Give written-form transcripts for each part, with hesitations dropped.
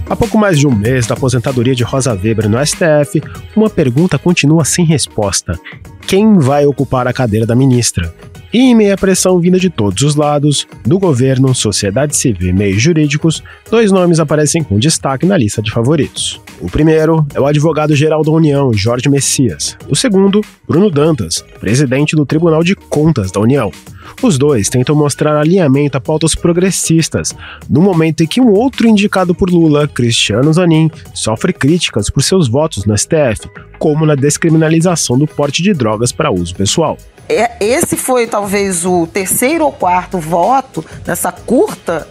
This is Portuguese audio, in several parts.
Há pouco mais de um mês da aposentadoria de Rosa Weber no STF, uma pergunta continua sem resposta: quem vai ocupar a cadeira da ministra? E em meio à pressão vinda de todos os lados, do governo, sociedade civil e meios jurídicos, dois nomes aparecem com destaque na lista de favoritos. O primeiro é o advogado-geral da União, Jorge Messias. O segundo, Bruno Dantas, presidente do Tribunal de Contas da União. Os dois tentam mostrar alinhamento a pautas progressistas, no momento em que um outro indicado por Lula, Cristiano Zanin, sofre críticas por seus votos no STF, como na descriminalização do porte de drogas para uso pessoal. Esse foi talvez o terceiro ou quarto voto nessa curta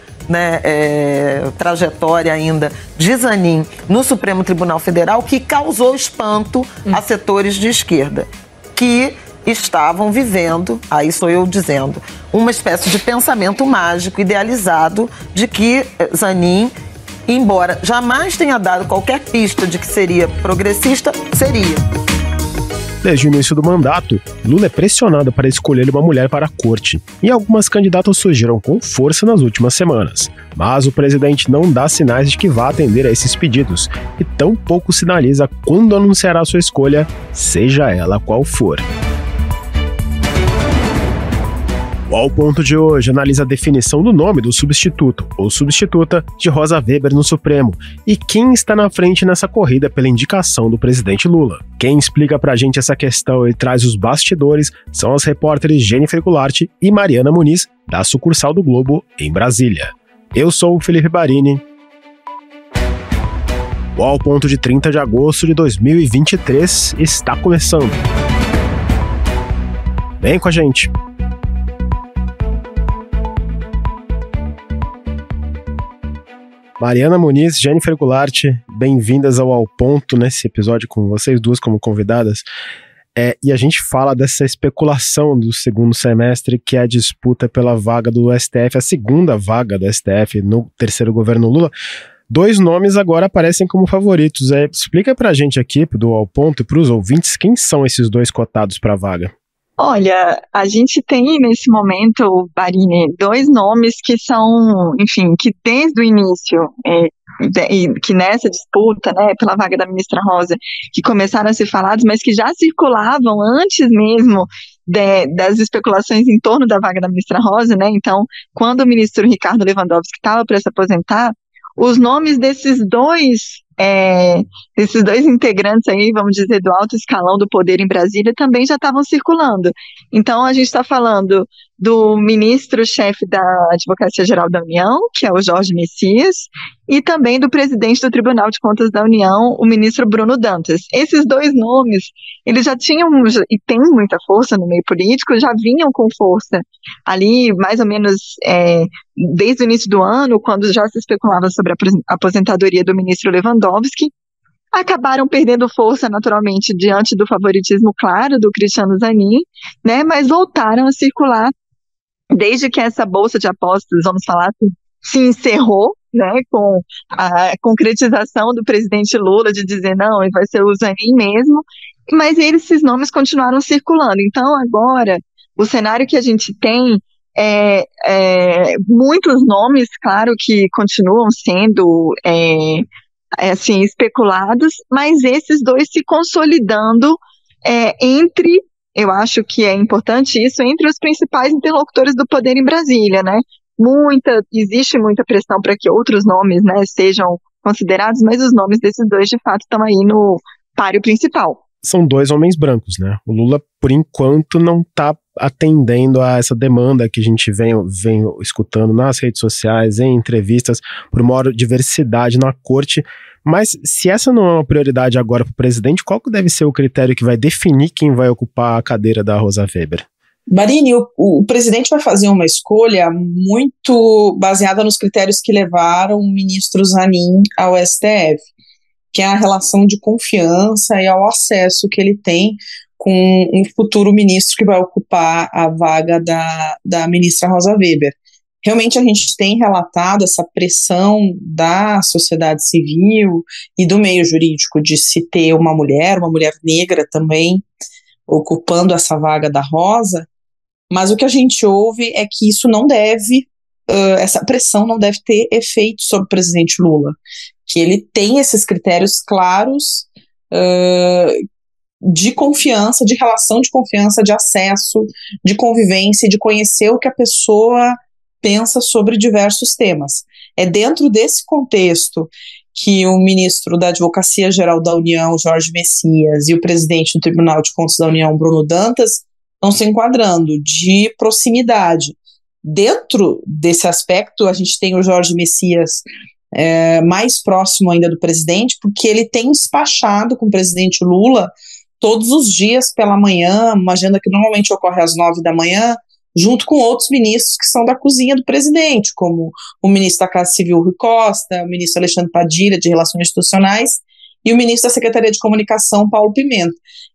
trajetória ainda de Zanin no Supremo Tribunal Federal que causou espanto a setores de esquerda, que estavam vivendo, aí sou eu dizendo, uma espécie de pensamento mágico idealizado de que Zanin, embora jamais tenha dado qualquer pista de que seria progressista, seria. Desde o início do mandato, Lula é pressionado para escolher uma mulher para a corte, e algumas candidatas surgiram com força nas últimas semanas. Mas o presidente não dá sinais de que vá atender a esses pedidos, e tampouco sinaliza quando anunciará sua escolha, seja ela qual for. O Ao Ponto de hoje analisa a definição do nome do substituto ou substituta de Rosa Weber no Supremo e quem está na frente nessa corrida pela indicação do presidente Lula. Quem explica pra gente essa questão e traz os bastidores são as repórteres Jennifer Goulart e Mariana Muniz, da sucursal do Globo em Brasília. Eu sou o Felipe Barini. O Ao Ponto de 30 de agosto de 2023 está começando. Vem com a gente! Mariana Muniz, Jennifer Goulart, bem-vindas ao Ponto, nesse episódio com vocês duas como convidadas. E a gente fala dessa especulação do segundo semestre, que é a disputa pela vaga do STF, a segunda vaga do STF no terceiro governo Lula. Dois nomes agora aparecem como favoritos. Explica pra gente aqui, do Ao Ponto, e pros ouvintes, quem são esses dois cotados pra vaga? Olha, a gente tem nesse momento, Barini, dois nomes que são, enfim, que desde o início, que nessa disputa, pela vaga da ministra Rosa, que começaram a ser falados, mas que já circulavam antes mesmo das especulações em torno da vaga da ministra Rosa, Então, quando o ministro Ricardo Lewandowski estava para se aposentar, os nomes desses dois integrantes aí, vamos dizer, do alto escalão do poder em Brasília também já estavam circulando. Então, a gente está falando do ministro-chefe da Advocacia Geral da União, que é o Jorge Messias, e também do presidente do Tribunal de Contas da União, o ministro Bruno Dantas. Esses dois nomes, eles já tinham, e têm muita força no meio político, já vinham com força ali, mais ou menos, desde o início do ano, quando já se especulava sobre a aposentadoria do ministro Lewandowski, acabaram perdendo força naturalmente diante do favoritismo claro do Cristiano Zanin, mas voltaram a circular desde que essa bolsa de apostas, vamos falar, se encerrou, com a concretização do presidente Lula de dizer não, vai ser o Zanin mesmo, mas esses nomes continuaram circulando. Então agora, o cenário que a gente tem muitos nomes, claro, que continuam sendo especulados, mas esses dois se consolidando eu acho que é importante isso, entre os principais interlocutores do poder em Brasília, Existe muita pressão para que outros nomes, sejam considerados, mas os nomes desses dois, de fato, estão aí no páreo principal. São dois homens brancos, O Lula, por enquanto, não está atendendo a essa demanda que a gente vem escutando nas redes sociais, em entrevistas, por maior diversidade na corte. Mas se essa não é uma prioridade agora para o presidente, qual que deve ser o critério que vai definir quem vai ocupar a cadeira da Rosa Weber? Barini, o presidente vai fazer uma escolha muito baseada nos critérios que levaram o ministro Zanin ao STF, que é a relação de confiança e ao acesso que ele tem com um futuro ministro que vai ocupar a vaga da ministra Rosa Weber. Realmente a gente tem relatado essa pressão da sociedade civil e do meio jurídico de se ter uma mulher negra também, ocupando essa vaga da Rosa, mas o que a gente ouve é que isso não deve, essa pressão não deve ter efeito sobre o presidente Lula, que ele tem esses critérios claros de confiança, de relação de confiança, de acesso, de convivência, de conhecer o que a pessoa pensa sobre diversos temas. É dentro desse contexto que o ministro da Advocacia Geral da União, Jorge Messias, e o presidente do Tribunal de Contas da União, Bruno Dantas, estão se enquadrando de proximidade. Dentro desse aspecto, a gente tem o Jorge Messias mais próximo ainda do presidente, porque ele tem despachado com o presidente Lula todos os dias pela manhã, uma agenda que normalmente ocorre às 9 da manhã, junto com outros ministros que são da cozinha do presidente, como o ministro da Casa Civil, Rui Costa, o ministro Alexandre Padilha, de Relações Institucionais, e o ministro da Secretaria de Comunicação, Paulo Pimenta.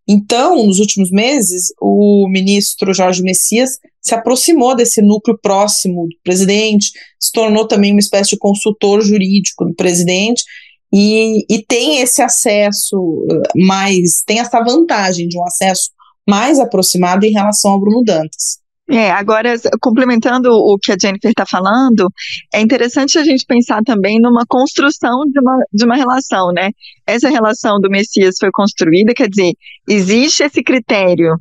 Então, nos últimos meses, o ministro Jorge Messias se aproximou desse núcleo próximo do presidente, se tornou também uma espécie de consultor jurídico do presidente, e tem esse acesso tem essa vantagem de um acesso mais aproximado em relação ao Bruno Dantas. Agora, complementando o que a Jennifer está falando, é interessante a gente pensar também numa construção de uma relação, né? Essa relação do Messias foi construída, quer dizer, existe esse critério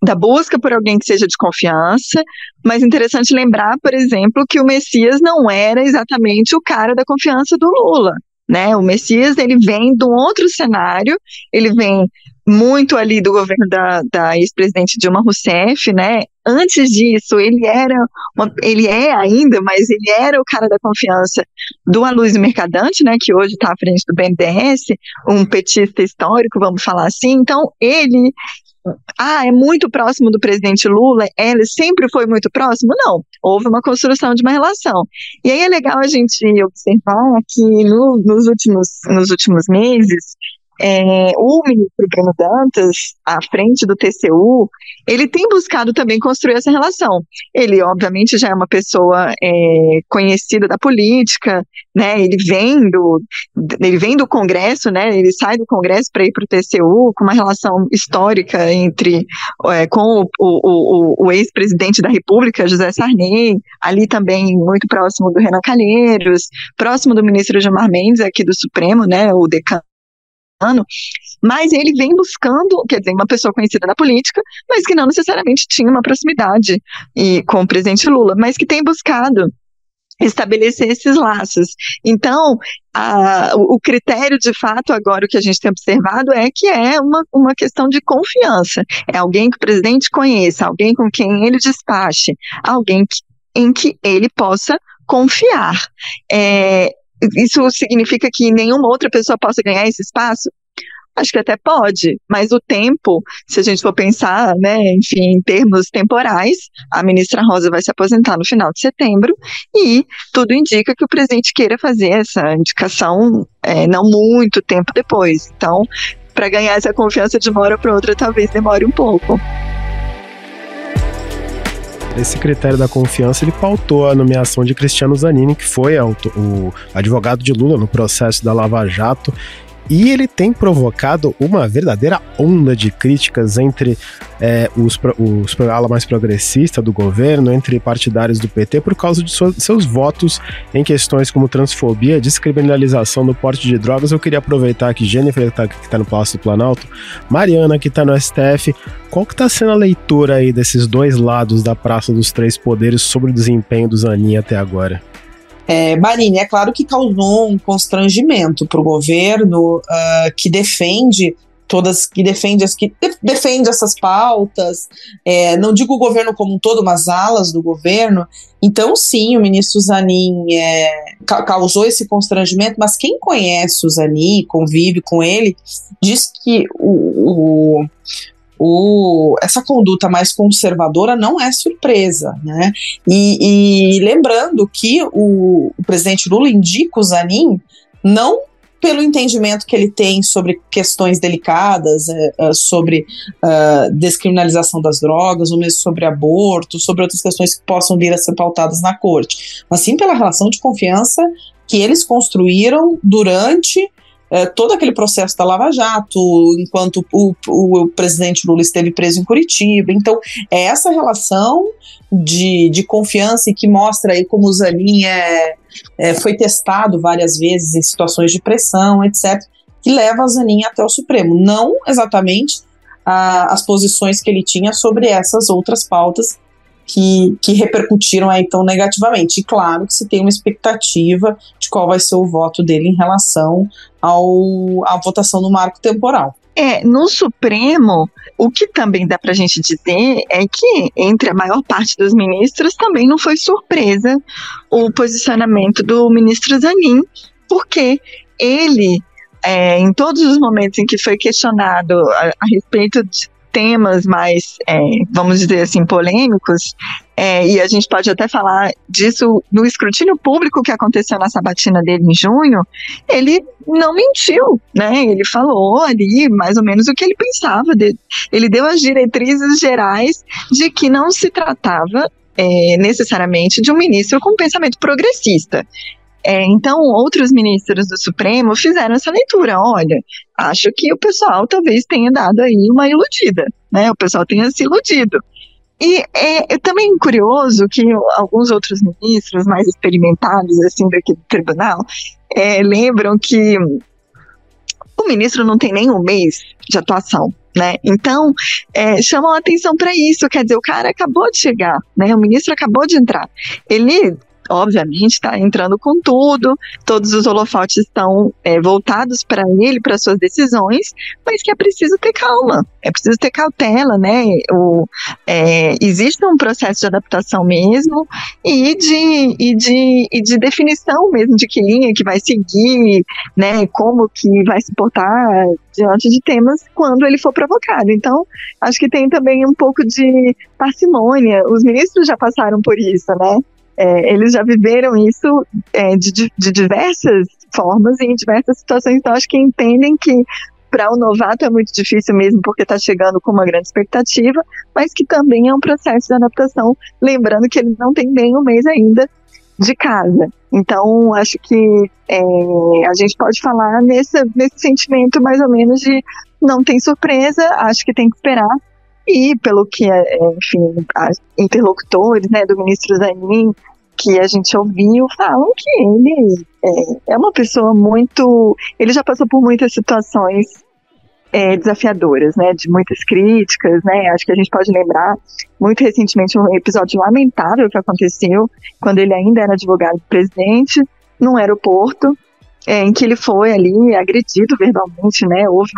da busca por alguém que seja de confiança, mas é interessante lembrar, por exemplo, que o Messias não era exatamente o cara da confiança do Lula, né? O Messias, ele vem de um outro cenário, ele vem muito ali do governo da ex-presidente Dilma Rousseff, né? Antes disso, ele é ainda, mas ele era o cara da confiança do Aloysio Mercadante, né? Que hoje está à frente do BNDES, um petista histórico, vamos falar assim. Então, ele é muito próximo do presidente Lula, ele sempre foi muito próximo? Não, houve uma construção de uma relação. E aí é legal a gente observar que nos últimos meses, o ministro Bruno Dantas, à frente do TCU, ele tem buscado também construir essa relação. Ele, obviamente, já é uma pessoa conhecida da política, né? Ele vem do Congresso, né? Ele sai do Congresso para ir para o TCU, com uma relação histórica com o ex-presidente da República, José Sarney, ali também muito próximo do Renan Calheiros, próximo do ministro Gilmar Mendes, aqui do Supremo, né? O decano. Mas ele vem buscando, quer dizer, uma pessoa conhecida da política, mas que não necessariamente tinha uma proximidade com o presidente Lula, mas que tem buscado estabelecer esses laços. Então, o critério de fato agora, o que a gente tem observado é que é uma questão de confiança, é alguém que o presidente conheça, alguém com quem ele despache, alguém em que ele possa confiar. Isso significa que nenhuma outra pessoa possa ganhar esse espaço? Acho que até pode, mas o tempo, se a gente for pensar, né, enfim, em termos temporais, a ministra Rosa vai se aposentar no final de setembro e tudo indica que o presidente queira fazer essa indicação não muito tempo depois. Então, para ganhar essa confiança de uma hora para outra, talvez demore um pouco. Esse critério da confiança, ele pautou a nomeação de Cristiano Zanin, que foi o advogado de Lula no processo da Lava Jato, e ele tem provocado uma verdadeira onda de críticas entre a ala mais progressista do governo, entre partidários do PT, por causa de seus votos em questões como transfobia, descriminalização do porte de drogas. Eu queria aproveitar que Jennifer, que está no Palácio do Planalto, Mariana, que está no STF, qual que está sendo a leitura aí desses dois lados da Praça dos Três Poderes sobre o desempenho do Zanin até agora? Marini, é claro que causou um constrangimento para o governo que defende essas pautas, não digo o governo como um todo, mas alas do governo. Então sim, o ministro Zanin causou esse constrangimento, mas quem conhece o Zanin, convive com ele, diz que essa conduta mais conservadora não é surpresa, né? E lembrando que o presidente Lula indica o Zanin não pelo entendimento que ele tem sobre questões delicadas, sobre descriminalização das drogas, ou mesmo sobre aborto, sobre outras questões que possam vir a ser pautadas na corte, mas sim pela relação de confiança que eles construíram durante todo aquele processo da Lava Jato, enquanto o presidente Lula esteve preso em Curitiba. Então, é essa relação de confiança, e que mostra aí como o Zanin foi testado várias vezes em situações de pressão, etc., que leva a Zanin até o Supremo. Não exatamente as posições que ele tinha sobre essas outras pautas que repercutiram aí tão negativamente. E claro que se tem uma expectativa de qual vai ser o voto dele em relação à votação no marco temporal. No Supremo, o que também dá para a gente dizer é que entre a maior parte dos ministros também não foi surpresa o posicionamento do ministro Zanin, porque ele, em todos os momentos em que foi questionado a respeito de temas mais, vamos dizer assim, polêmicos, e a gente pode até falar disso no escrutínio público que aconteceu na sabatina dele em junho, ele não mentiu, né? Ele falou ali mais ou menos o que ele pensava. Ele deu as diretrizes gerais de que não se tratava necessariamente de um ministro com pensamento progressista. Então, outros ministros do Supremo fizeram essa leitura. Olha, acho que o pessoal talvez tenha dado aí uma iludida, né? O pessoal tenha se iludido. E é também curioso que alguns outros ministros mais experimentados, assim, daqui do tribunal, lembram que o ministro não tem nem um mês de atuação, né? Então, chamam a atenção para isso. Quer dizer, o cara acabou de chegar, né? O ministro acabou de entrar. Ele, obviamente, está entrando com tudo, todos os holofotes estão voltados para ele, para suas decisões, mas que é preciso ter calma, é preciso ter cautela, né? Existe um processo de adaptação mesmo e de definição mesmo de que linha que vai seguir, né? Como que vai se portar diante de temas quando ele for provocado. Então, acho que tem também um pouco de parcimônia. Os ministros já passaram por isso, né? Eles já viveram isso de diversas formas e em diversas situações, então acho que entendem que para o novato é muito difícil mesmo, porque está chegando com uma grande expectativa, mas que também é um processo de adaptação, lembrando que ele não tem nem um mês ainda de casa. Então, acho que a gente pode falar nesse sentimento mais ou menos de não tem surpresa, acho que tem que esperar. E pelo que, enfim, interlocutores, né, do ministro Zanin, que a gente ouviu, falam que ele é uma pessoa muito... Ele já passou por muitas situações desafiadoras, né, de muitas críticas, né, acho que a gente pode lembrar muito recentemente um episódio lamentável que aconteceu quando ele ainda era advogado do presidente, num aeroporto, em que ele foi ali agredido verbalmente, né, houve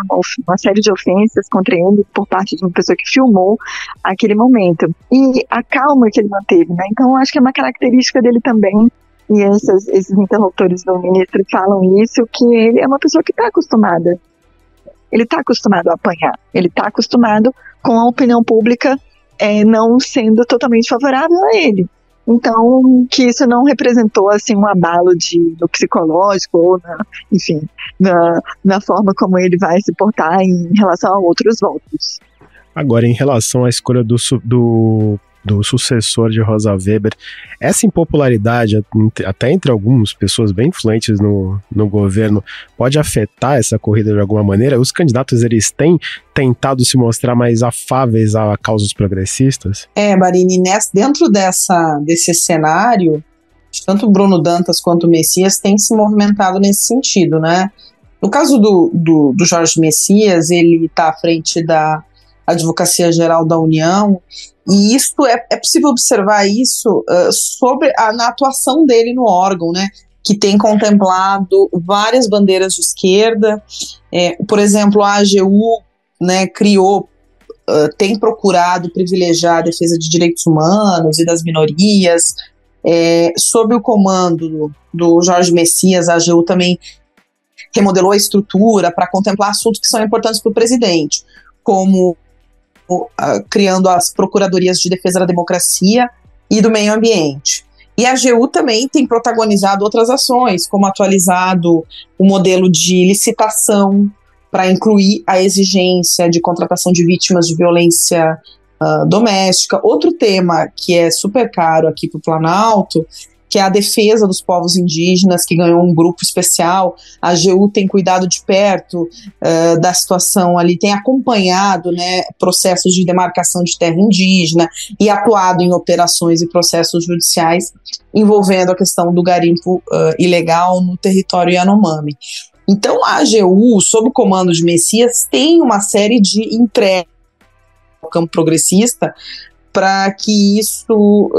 uma série de ofensas contra ele por parte de uma pessoa que filmou aquele momento, e a calma que ele manteve, né, então acho que é uma característica dele também, e esses interlocutores do ministro falam isso, que ele é uma pessoa que está acostumada, ele está acostumado a apanhar, ele está acostumado com a opinião pública não sendo totalmente favorável a ele. Então, que isso não representou assim um abalo no psicológico ou na forma como ele vai se portar em relação a outros votos. Agora, em relação à escolha do sucessor de Rosa Weber, essa impopularidade, até entre algumas pessoas bem influentes no governo, pode afetar essa corrida de alguma maneira? Os candidatos, eles têm tentado se mostrar mais afáveis a causas progressistas? Barini, dentro desse cenário, tanto o Bruno Dantas quanto o Messias têm se movimentado nesse sentido, né? No caso do Jorge Messias, ele está à frente da Advocacia Geral da União, e isso é possível observar isso na atuação dele no órgão, né, que tem contemplado várias bandeiras de esquerda. Por exemplo, a AGU, né, tem procurado privilegiar a defesa de direitos humanos e das minorias. Sob o comando do Jorge Messias, a AGU também remodelou a estrutura para contemplar assuntos que são importantes para o presidente, como criando as procuradorias de defesa da democracia e do meio ambiente. E a AGU também tem protagonizado outras ações, como atualizado o modelo de licitação para incluir a exigência de contratação de vítimas de violência doméstica. Outro tema que é super caro aqui para o Planalto que é a defesa dos povos indígenas, que ganhou um grupo especial. A AGU tem cuidado de perto da situação ali, tem acompanhado, né, processos de demarcação de terra indígena e atuado em operações e processos judiciais envolvendo a questão do garimpo ilegal no território Yanomami. Então a AGU, sob o comando de Messias, tem uma série de entregas ao campo progressista para que isso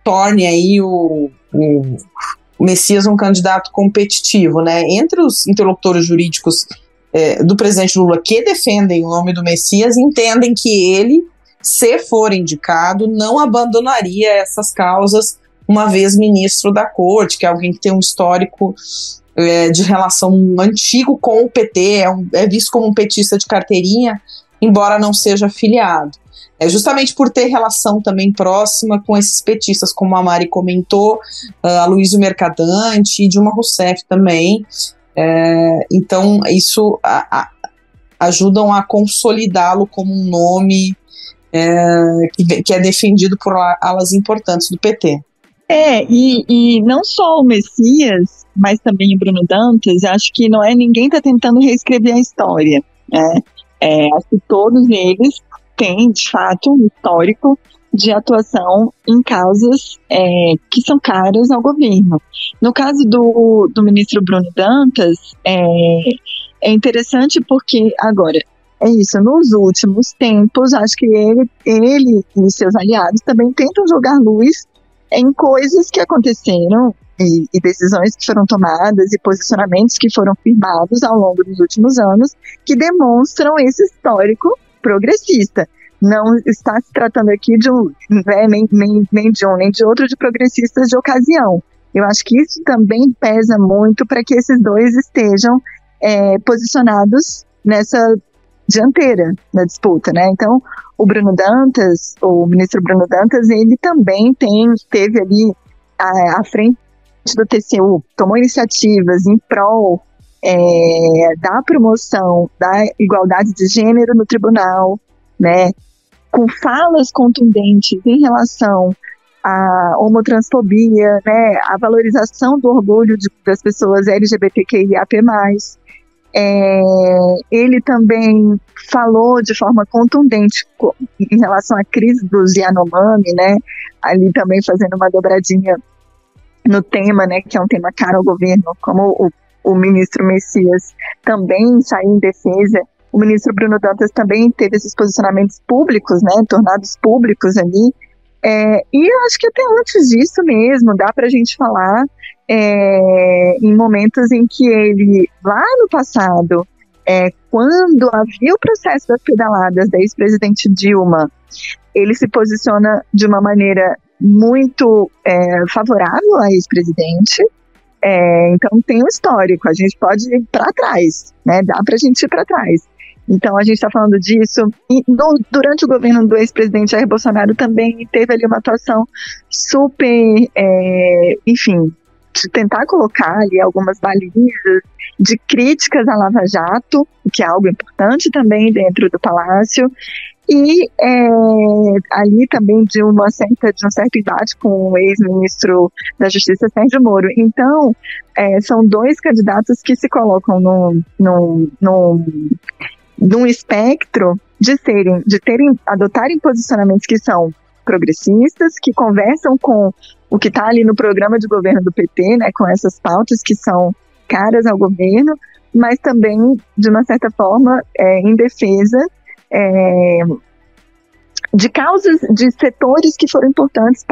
torne aí o Messias um candidato competitivo, né? Entre os interlocutores jurídicos do presidente Lula que defendem o nome do Messias, entendem que ele, se for indicado, não abandonaria essas causas uma vez ministro da corte, que é alguém que tem um histórico de relação antigo com o PT, é visto como um petista de carteirinha, embora não seja afiliado. Justamente por ter relação também próxima com esses petistas, como a Mari comentou, a Luísio Mercadante e Dilma Rousseff também. Então, isso ajudam a consolidá-lo como um nome que é defendido por alas importantes do PT. E não só o Messias, mas também o Bruno Dantas, acho que ninguém está tentando reescrever a história, né? Acho que todos eles têm, de fato, um histórico de atuação em causas que são caras ao governo. No caso do ministro Bruno Dantas, é interessante porque, agora, é isso, nos últimos tempos, acho que ele e seus aliados também tentam jogar luz em coisas que aconteceram e decisões que foram tomadas e posicionamentos que foram firmados ao longo dos últimos anos que demonstram esse histórico progressista. Não está se tratando aqui de nem de um nem de outro de progressistas de ocasião. Eu acho que isso também pesa muito para que esses dois estejam posicionados nessa dianteira da disputa, né? Então, o ministro Bruno Dantas, ele também teve ali à frente do TCU, tomou iniciativas em prol da promoção da igualdade de gênero no tribunal, né? Com falas contundentes em relação à homotransfobia, né? A valorização do orgulho das pessoas LGBTQIAP+. Ele também falou de forma contundente em relação à crise dos Yanomami, né? Ali também fazendo uma dobradinha no tema, né? Que é um tema caro ao governo, como o ministro Messias também saiu em defesa. O ministro Bruno Dantas também teve esses posicionamentos públicos, né? Tornados públicos ali. E eu acho que até antes disso mesmo, dá para a gente falar em momentos em que ele, lá no passado, quando havia o processo das pedaladas da ex-presidente Dilma, ele se posiciona de uma maneira muito favorável à ex-presidente. Então tem um histórico, a gente pode ir para trás, né? Dá para a gente ir para trás. Então a gente está falando disso. E durante o governo do ex-presidente Jair Bolsonaro também teve ali uma atuação super, enfim, de tentar colocar ali algumas balizas de críticas à Lava Jato, que é algo importante também dentro do Palácio, e ali também de um certo embate com o ex-ministro da Justiça, Sérgio Moro. Então, são dois candidatos que se colocam num espectro de adotarem posicionamentos que são progressistas, que conversam com o que está ali no programa de governo do PT, né, com essas pautas que são caras ao governo, mas também, de uma certa forma, em defesa de causas, de setores que foram importantes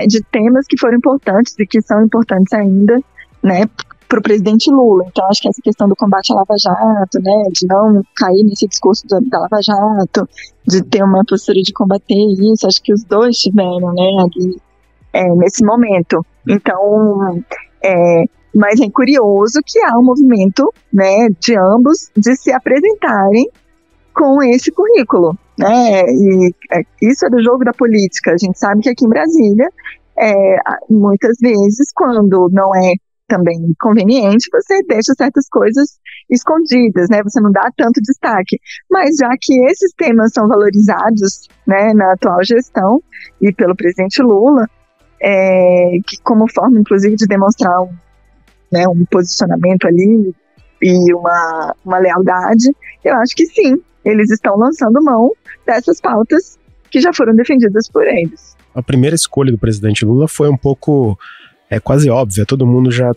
de temas que foram importantes e que são importantes ainda, né, para o presidente Lula. Então, acho que essa questão do combate à Lava Jato, né, de não cair nesse discurso da Lava Jato, de ter uma postura de combater isso, acho que os dois tiveram, né, ali, nesse momento. Então, mas é curioso que há um movimento, né, de ambos de se apresentarem com esse currículo, né, e isso é do jogo da política. A gente sabe que aqui em Brasília, muitas vezes, quando não é também conveniente, você deixa certas coisas escondidas, né? Você não dá tanto destaque. Mas já que esses temas são valorizados, né, na atual gestão e pelo presidente Lula, que como forma, inclusive, de demonstrar um posicionamento ali e uma lealdade, eu acho que sim, eles estão lançando mão dessas pautas que já foram defendidas por eles. A primeira escolha do presidente Lula foi um pouco quase óbvia, todo mundo já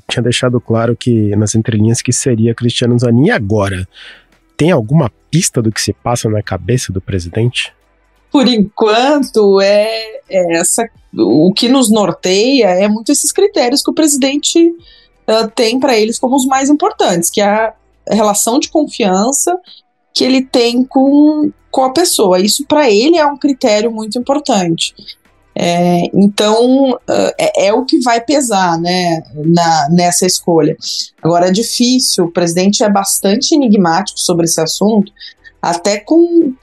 tinha deixado claro que nas entrelinhas que seria Cristiano Zanin. E agora, tem alguma pista do que se passa na cabeça do presidente? Por enquanto, o que nos norteia é muito esses critérios que o presidente tem para eles como os mais importantes, que é a relação de confiança que ele tem com a pessoa. Isso para ele é um critério muito importante. Então, é o que vai pesar, né, nessa escolha. Agora, é difícil, o presidente é bastante enigmático sobre esse assunto, até com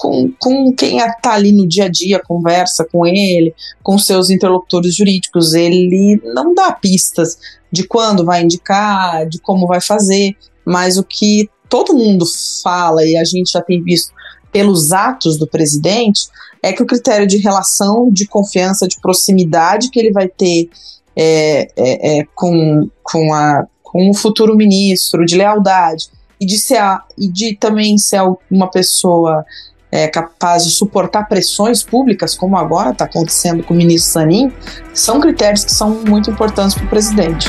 quem está ali no dia a dia, conversa com ele, com seus interlocutores jurídicos. Ele não dá pistas de quando vai indicar, de como vai fazer, mas o que todo mundo fala, e a gente já tem visto pelos atos do presidente, é que o critério de relação, de confiança, de proximidade que ele vai ter com o futuro ministro, de lealdade, e de também ser uma pessoa capaz de suportar pressões públicas, como agora está acontecendo com o ministro Zanin, são critérios que são muito importantes para o presidente.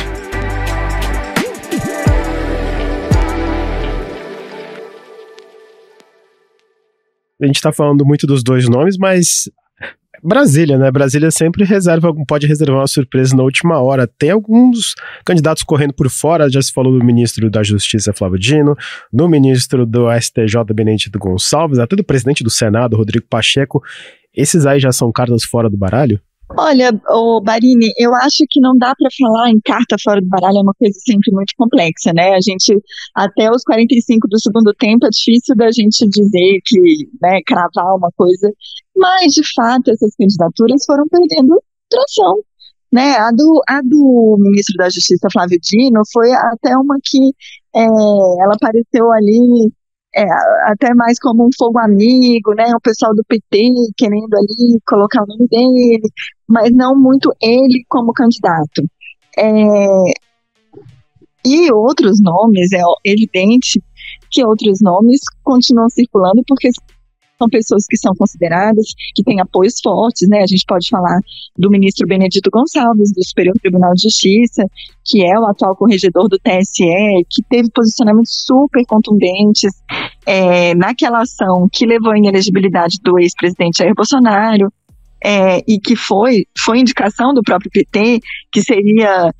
A gente está falando muito dos dois nomes, mas Brasília, né? Brasília sempre pode reservar uma surpresa na última hora. Tem alguns candidatos correndo por fora, já se falou do ministro da Justiça, Flávio Dino, do ministro do STJ, Benedito Gonçalves, até do presidente do Senado, Rodrigo Pacheco. Esses aí já são cartas fora do baralho? Olha, Barini, eu acho que não dá para falar em carta fora do baralho, é uma coisa sempre muito complexa, né? A gente, até os 45 do segundo tempo, é difícil da gente dizer que, né, cravar uma coisa, mas, de fato, essas candidaturas foram perdendo tração, né? A do ministro da Justiça, Flávio Dino, foi até uma que ela apareceu ali até mais como um fogo amigo, né? O pessoal do PT querendo ali colocar o nome dele, mas não muito ele como candidato. E outros nomes, é evidente que outros nomes continuam circulando porque são pessoas que são consideradas, que têm apoios fortes, né? A gente pode falar do ministro Benedito Gonçalves, do Superior Tribunal de Justiça, que é o atual corregedor do TSE, que teve posicionamentos super contundentes naquela ação que levou à inelegibilidade do ex-presidente Jair Bolsonaro, e que foi indicação do próprio PT, que seria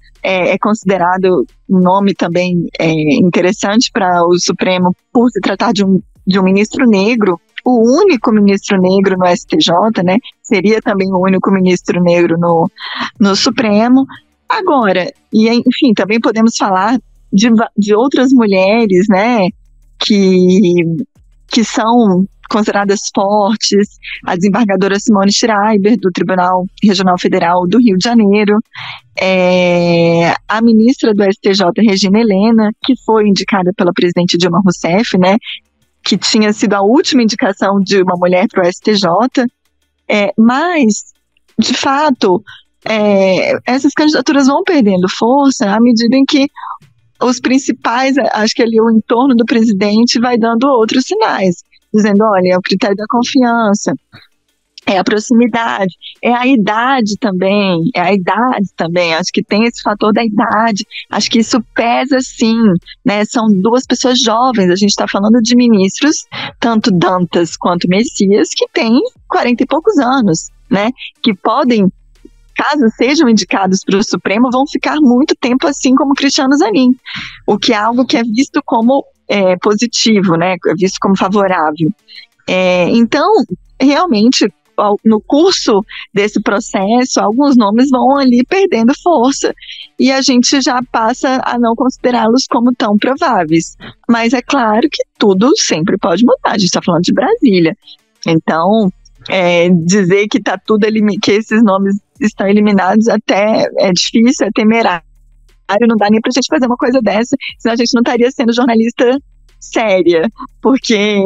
considerado um nome também interessante para o Supremo por se tratar de um ministro negro, o único ministro negro no STJ, né? Seria também o único ministro negro no Supremo. Agora, enfim, também podemos falar de outras mulheres, né? Que são consideradas fortes, a desembargadora Simone Schreiber, do Tribunal Regional Federal do Rio de Janeiro, a ministra do STJ, Regina Helena, que foi indicada pela presidente Dilma Rousseff, né? Que tinha sido a última indicação de uma mulher para o STJ, mas, de fato, essas candidaturas vão perdendo força à medida em que os principais, acho que ali o entorno do presidente vai dando outros sinais, dizendo, olha, é o critério da confiança, é a proximidade, é a idade também, acho que tem esse fator da idade, acho que isso pesa sim, né, são duas pessoas jovens, a gente está falando de ministros, tanto Dantas quanto Messias, que têm 40 e poucos anos, né, que podem, caso sejam indicados para o Supremo, vão ficar muito tempo assim como Cristiano Zanin, o que é algo que é visto como positivo, né, é visto como favorável. Então, realmente, no curso desse processo, alguns nomes vão ali perdendo força e a gente já passa a não considerá-los como tão prováveis. Mas é claro que tudo sempre pode mudar, a gente está falando de Brasília. Então, dizer que que esses nomes estão eliminados até é difícil, é temerário, não dá nem pra gente fazer uma coisa dessa, senão a gente não estaria sendo jornalista séria, porque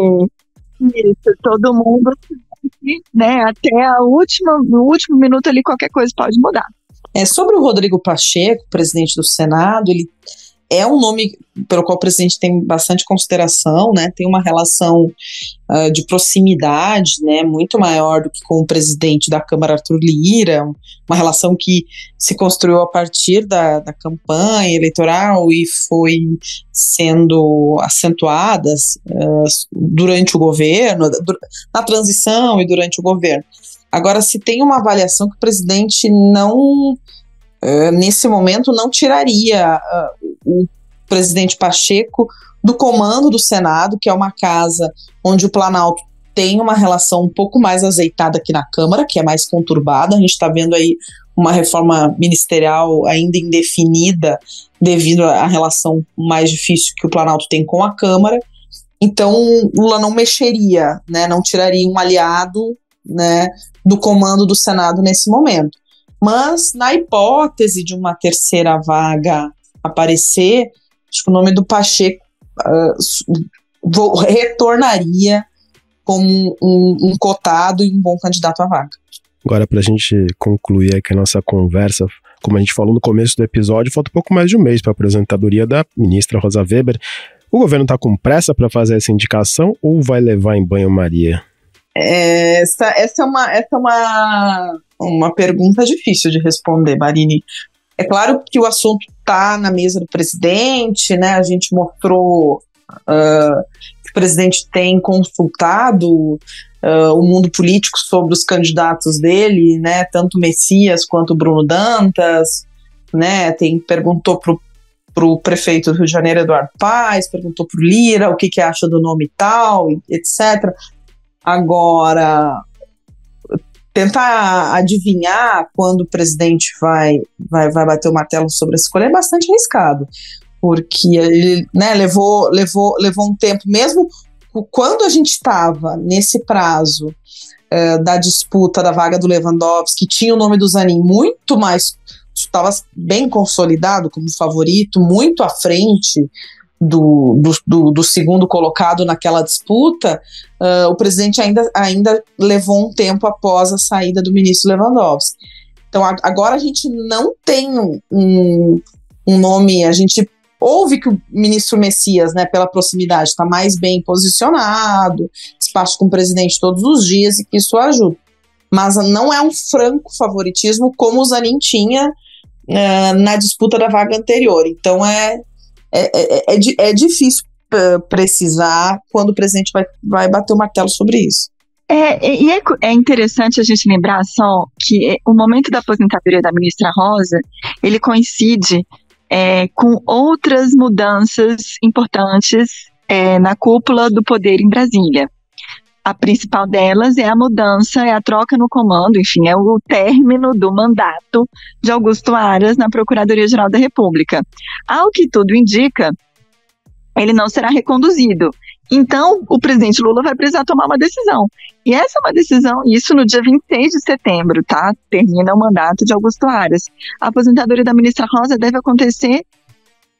isso, todo mundo né, até no último minuto ali qualquer coisa pode mudar. Sobre o Rodrigo Pacheco, presidente do Senado, ele é um nome pelo qual o presidente tem bastante consideração, né, tem uma relação de proximidade, né, muito maior do que com o presidente da Câmara, Arthur Lira, uma relação que se construiu a partir da campanha eleitoral e foi sendo acentuada durante o governo, na transição e durante o governo. Agora, se tem uma avaliação que o presidente não, nesse momento, não tiraria o presidente Pacheco do comando do Senado, que é uma casa onde o Planalto tem uma relação um pouco mais azeitada que na Câmara, que é mais conturbada. A gente está vendo aí uma reforma ministerial ainda indefinida devido à relação mais difícil que o Planalto tem com a Câmara. Então, Lula não mexeria, né, não tiraria um aliado, né, do comando do Senado nesse momento. Mas, na hipótese de uma terceira vaga aparecer, acho que o nome do Pacheco retornaria como um cotado e um bom candidato à vaga. Agora, para a gente concluir aqui a nossa conversa, como a gente falou no começo do episódio, falta um pouco mais de um mês para a aposentadoria da ministra Rosa Weber. O governo está com pressa para fazer essa indicação ou vai levar em banho-maria? Essa é uma pergunta difícil de responder, Marini. É claro que o assunto está na mesa do presidente, né? A gente mostrou que o presidente tem consultado o mundo político sobre os candidatos dele, né? Tanto o Messias quanto o Bruno Dantas, né? Perguntou pro prefeito do Rio de Janeiro, Eduardo Paes, perguntou pro Lira o que acha do nome tal, etc. Agora, tentar adivinhar quando o presidente vai bater o martelo sobre essa escolha é bastante arriscado, porque ele, né, levou um tempo, mesmo quando a gente estava nesse prazo da disputa da vaga do Lewandowski, tinha o nome do Zanin muito mais, estava bem consolidado como favorito, muito à frente do segundo colocado naquela disputa. O presidente ainda levou um tempo após a saída do ministro Lewandowski. Então agora a gente não tem um nome, a gente ouve que o ministro Messias, né, pela proximidade, está mais bem posicionado, espaço com o presidente todos os dias e que isso ajuda. Mas não é um franco favoritismo como o Zanin tinha na disputa da vaga anterior. Então é difícil precisar quando o presidente vai bater o martelo sobre isso. É interessante a gente lembrar só que o momento da aposentadoria da ministra Rosa, ele coincide com outras mudanças importantes na cúpula do poder em Brasília. A principal delas é a mudança, é a troca no comando, enfim, é o término do mandato de Augusto Aras na Procuradoria-Geral da República. Ao que tudo indica, ele não será reconduzido. Então, o presidente Lula vai precisar tomar uma decisão. E essa é uma decisão, isso no dia 26 de setembro, tá? Termina o mandato de Augusto Aras. A aposentadoria da ministra Rosa deve acontecer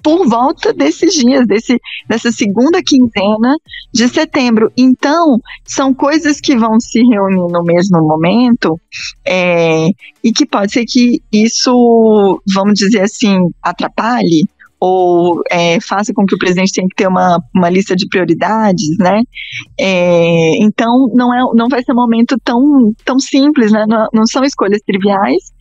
por volta desses dias, dessa segunda quinzena de setembro. Então, são coisas que vão se reunir no mesmo momento e que pode ser que isso, vamos dizer assim, atrapalhe ou faça com que o presidente tenha que ter uma lista de prioridades, né? Então, não vai ser um momento tão simples, né? Não são escolhas triviais.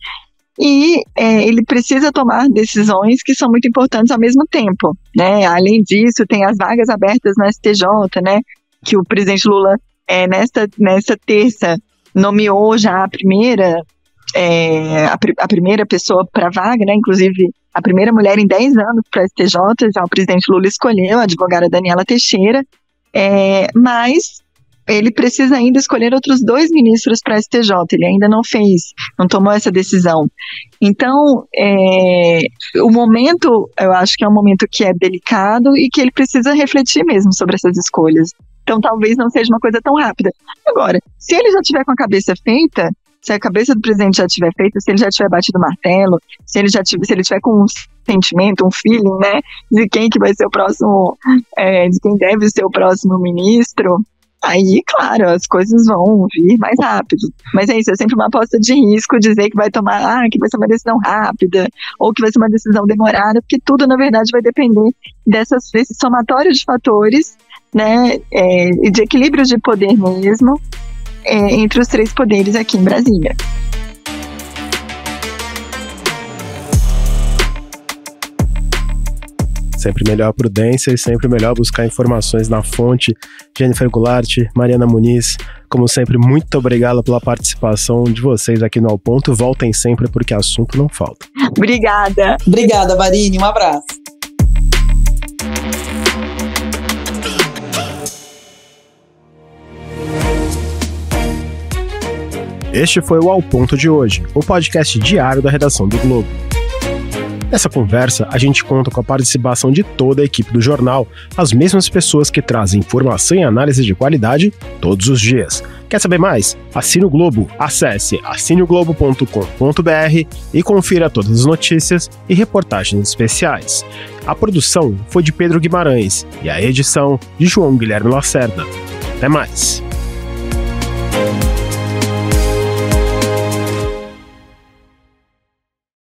E ele precisa tomar decisões que são muito importantes ao mesmo tempo, né? Além disso, tem as vagas abertas no STJ, né? Que o presidente Lula, nessa terça, nomeou já a primeira pessoa para a vaga, né? Inclusive, a primeira mulher em 10 anos para a STJ, já o presidente Lula escolheu, a advogada Daniela Teixeira, mas ele precisa ainda escolher outros 2 ministros para a STJ, ele ainda não tomou essa decisão. Então, o momento, eu acho que é um momento que é delicado e que ele precisa refletir mesmo sobre essas escolhas. Então, talvez não seja uma coisa tão rápida. Agora, se ele já tiver com a cabeça feita, se a cabeça do presidente já estiver feita, se ele já tiver batido o martelo, se ele tiver com um sentimento, um feeling, né, de quem que vai ser o próximo, de quem deve ser o próximo ministro, aí, claro, as coisas vão vir mais rápido. Mas é isso, é sempre uma aposta de risco dizer que vai que vai ser uma decisão rápida ou que vai ser uma decisão demorada, porque tudo, na verdade, vai depender desse somatório de fatores, né, e de equilíbrio de poder mesmo entre os 3 poderes aqui em Brasília. Sempre melhor prudência e sempre melhor buscar informações na fonte. Jennifer Goulart, Mariana Muniz, como sempre, muito obrigado pela participação de vocês aqui no Ao Ponto. Voltem sempre porque assunto não falta. Obrigada. Obrigada, Varini. Um abraço. Este foi o Ao Ponto de hoje, o podcast diário da redação do Globo. Nessa conversa, a gente conta com a participação de toda a equipe do jornal, as mesmas pessoas que trazem informação e análise de qualidade todos os dias. Quer saber mais? Assine o Globo, acesse assineoglobo.com.br e confira todas as notícias e reportagens especiais. A produção foi de Pedro Guimarães e a edição de João Guilherme Lacerda. Até mais!